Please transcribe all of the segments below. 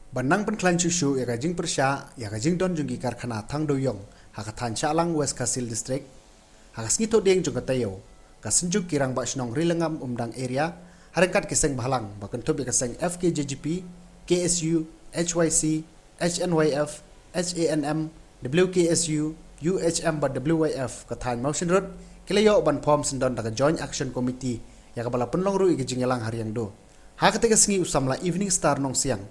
Banang penklan cucu ya kajing persya ya kajing don junggi karkhana thang doyong hakathan chalang West Kasil district hakas ngito ding jung katayo kasenjuk kirang ba snong rilengam umdang area harengkat keseng bahalang bakan tobi keseng FKJGP KSU HYC HNYF HANM WKSU UHM ba WYF kathan motion road kilayo ban pom sendon daga joint action committee ya kabala penlong ru igijing yalang hariang do hakate kesengi usamla evening star nong siang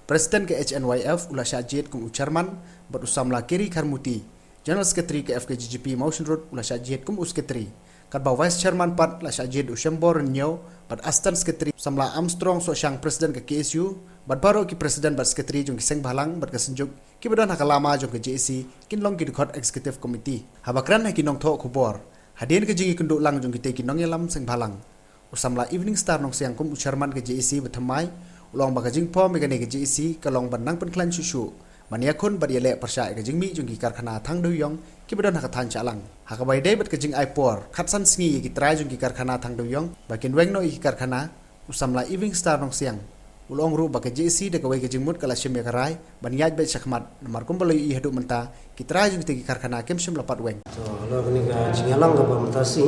Presiden ke HNYF Ula Syajid kum Ucarman bat usamla Kiri Karmuti, General Secretary ke FKJGP Motion Road Ula Syajid kum Usketri, kadba Vice Chairman pat Ula Syajid Ushambor Nyau bat Astan Secretary samla Armstrong so syang Presiden ke KSU bat baro ki Presiden bat Secretary jung kiseng balang bat kesenjuk ki badan hakalama jung ke JC kinlong ki Court Executive Committee habakran ha kinong tho kubor hadien ke jingi kenduk lang jung ki kinong yalam seng balang usamla Evening Star nong siang kum Ucarman ke JC batamai ulong bagajing pom megane ke JC kalong banang penklan susu mania kun bad yele persya ke jingmi jungki karkhana thang doyong ki badon hakathan chalang hakabai dei bat ke jing aipor khatsan sngi ki trai jungki karkhana thang doyong bakin wengno i karkhana usamla Evening Star nong siang ulong ru bak ke JC de kawai ke jingmut kala sheme karai baniaj bet sakmat namar kumbalo i hadu menta ki trai jungki karkhana kem shim lapat weng so lo ni ka jingalang ka bamtasi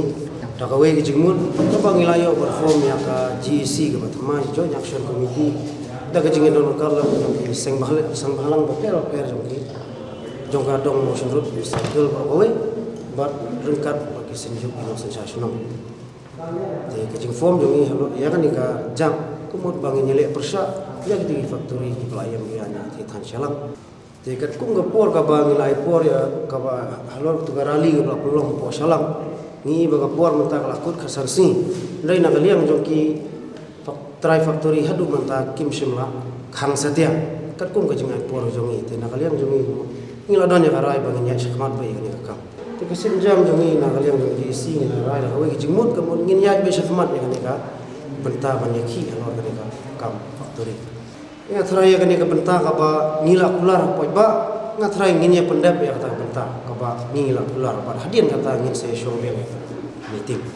da kawai ke jingmut ka bangilayo perform ya ka GC ka batma joint action committee da ka jingin don kala ki seng bahalang bakel per jongki jongka dong motion road cycle ka kawai bat rengkat bagi senjuk ino sensasional de ke jing form jongi ya kan ni ka jam kumut bangin nyelek persya ya di factory ki pelayam ya ni ti than shalang de kat kum ga por ka bangin lai por ya ka ba halor tu garali ga pelong po shalang ni baga por menta lakut khasan si lai na galiang jongki try factory hadu menta kim shimla khang satia kat kum ga jingai por jongi te na galiang jongi ni la don ya garai bangin ya shakmat bai ga ni ka te kesin jam jongi na galiang jongi si ni na rai la hawi jingmut ka mun ngin ya be shakmat ni ka benta banyak ki halor ga ni ka kam factory ya try ga ni ka benta ka ba ngila kular poi ba ngatrai ngin ya pendap ya kata benta ka ba ngila kular ba hadien kata ngin saya show meeting